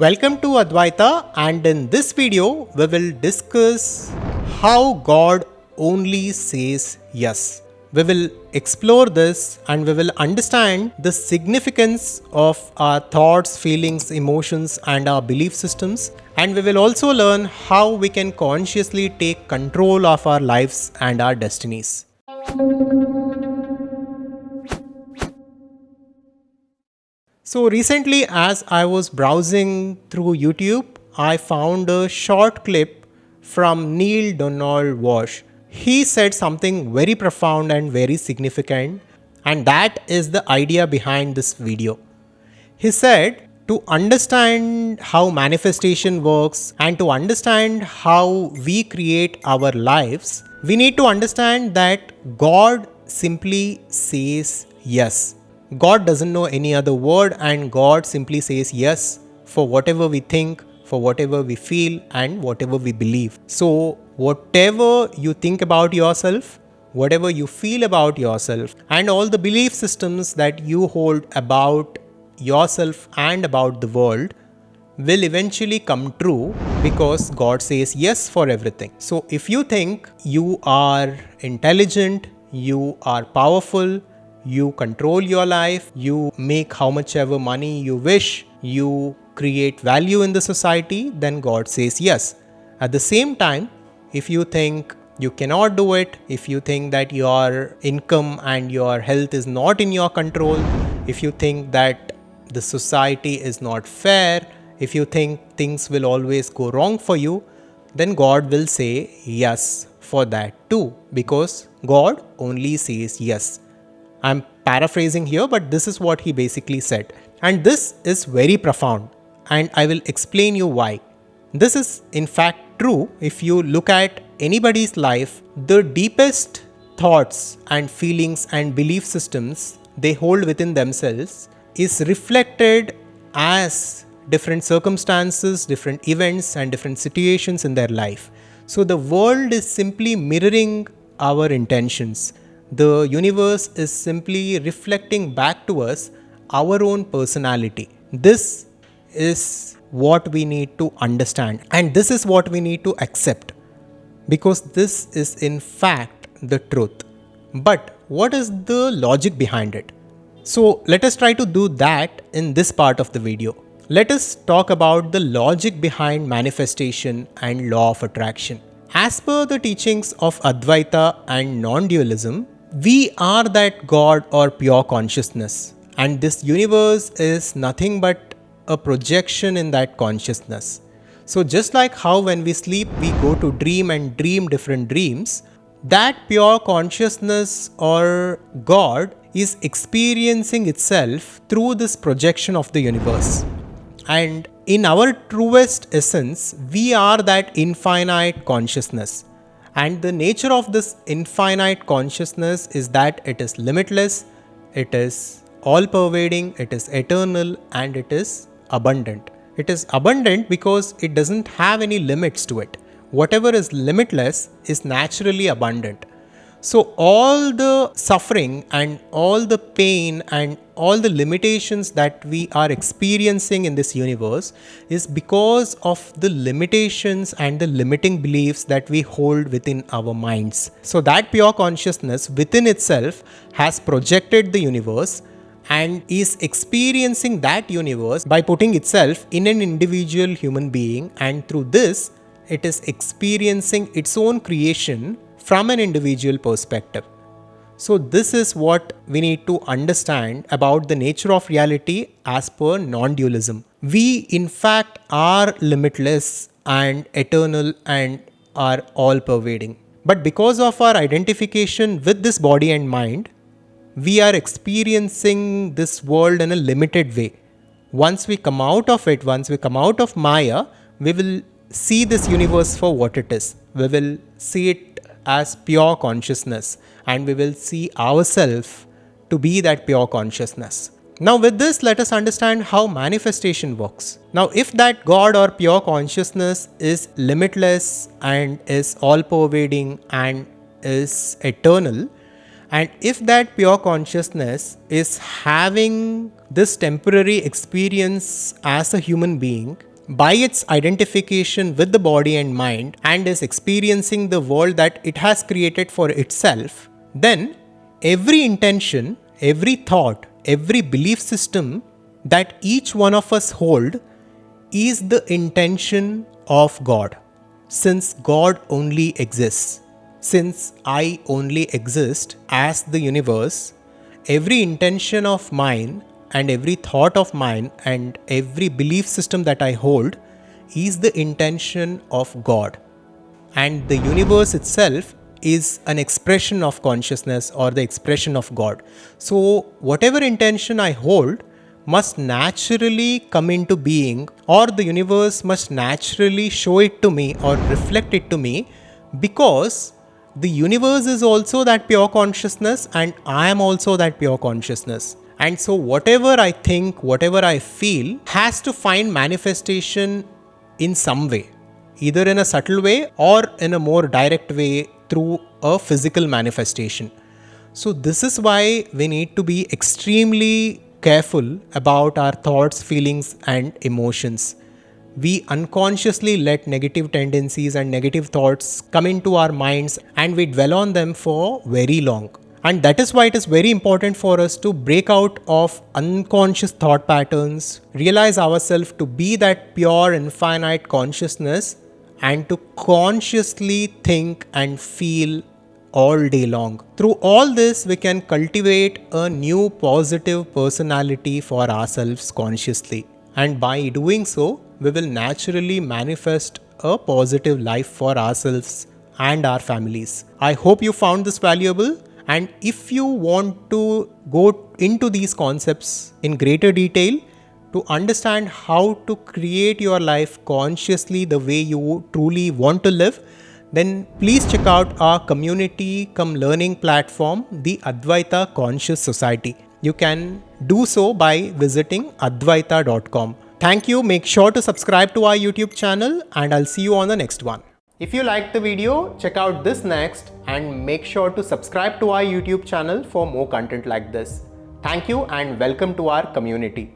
Welcome to Advaita, and in this video we will discuss how God only says yes. We will explore this and we will understand the significance of our thoughts, feelings, emotions and our belief systems, and we will also learn how we can consciously take control of our lives and our destinies. So recently, as I was browsing through YouTube, I found a short clip from Neale Walsch. He said something very profound and very significant, and that is the idea behind this video. He said to understand how manifestation works and to understand how we create our lives, we need to understand that God simply says yes. God doesn't know any other word, and God simply says yes for whatever we think, for whatever we feel, and whatever we believe. So, whatever you think about yourself, whatever you feel about yourself, and all the belief systems that you hold about yourself and about the world will eventually come true because God says yes for everything. So, if you think you are intelligent, you are powerful, you control your life, you make how much ever money you wish, you create value in the society, then God says yes. At the same time, if you think you cannot do it, if you think that your income and your health is not in your control, if you think that the society is not fair, if you think things will always go wrong for you, then God will say yes for that too, because God only says yes. I'm paraphrasing here, but this is what he basically said. And this is very profound, and I will explain you why. This is in fact true. If you look at anybody's life, the deepest thoughts and feelings and belief systems they hold within themselves is reflected as different circumstances, different events and different situations in their life. So the world is simply mirroring our intentions. The universe is simply reflecting back to us our own personality. This is what we need to understand, and this is what we need to accept, because this is in fact the truth. But what is the logic behind it? So let us try to do that in this part of the video. Let us talk about the logic behind manifestation and law of attraction. As per the teachings of Advaita and non-dualism, we are that God or pure consciousness, and this universe is nothing but a projection in that consciousness. So just like how when we sleep we go to dream and dream different dreams, that pure consciousness or God is experiencing itself through this projection of the universe. And in our truest essence, we are that infinite consciousness. And the nature of this infinite consciousness is that it is limitless, it is all-pervading, it is eternal, and it is abundant. It is abundant because it doesn't have any limits to it. Whatever is limitless is naturally abundant. So all the suffering and all the pain and all the limitations that we are experiencing in this universe is because of the limitations and the limiting beliefs that we hold within our minds. So that pure consciousness within itself has projected the universe and is experiencing that universe by putting itself in an individual human being, and through this it is experiencing its own creation from an individual perspective. So this is what we need to understand about the nature of reality as per non-dualism. We in fact are limitless and eternal and are all-pervading. But because of our identification with this body and mind, we are experiencing this world in a limited way. Once we come out of it, once we come out of Maya, we will see this universe for what it is. We will see it as pure consciousness, and we will see ourselves to be that pure consciousness. Now with this, let us understand how manifestation works. Now if that God or pure consciousness is limitless and is all-pervading and is eternal, And if that pure consciousness is having this temporary experience as a human being by its identification with the body and mind and is experiencing the world that it has created for itself, then every intention, every thought, every belief system that each one of us hold is the intention of God. Since God only exists, since I only exist as the universe, every intention of mine and every thought of mine and every belief system that I hold is the intention of God. And the universe itself is an expression of consciousness or the expression of God. So, whatever intention I hold must naturally come into being, or the universe must naturally show it to me or reflect it to me, because the universe is also that pure consciousness and I am also that pure consciousness. And so, whatever I think, whatever I feel has to find manifestation in some way, either in a subtle way or in a more direct way through a physical manifestation. So, this is why we need to be extremely careful about our thoughts, feelings, and emotions. We unconsciously let negative tendencies and negative thoughts come into our minds and we dwell on them for very long. And that is why it is very important for us to break out of unconscious thought patterns, realize ourselves to be that pure infinite consciousness, and to consciously think and feel all day long. Through all this, we can cultivate a new positive personality for ourselves consciously. And by doing so, we will naturally manifest a positive life for ourselves and our families. I hope you found this valuable. And if you want to go into these concepts in greater detail, to understand how to create your life consciously the way you truly want to live, then please check out our community cum learning platform, the Advaita Conscious Society. You can do so by visiting advaita.com. Thank you. Make sure to subscribe to our YouTube channel and I'll see you on the next one. If you liked the video, check out this next and make sure to subscribe to our YouTube channel for more content like this. Thank you and welcome to our community.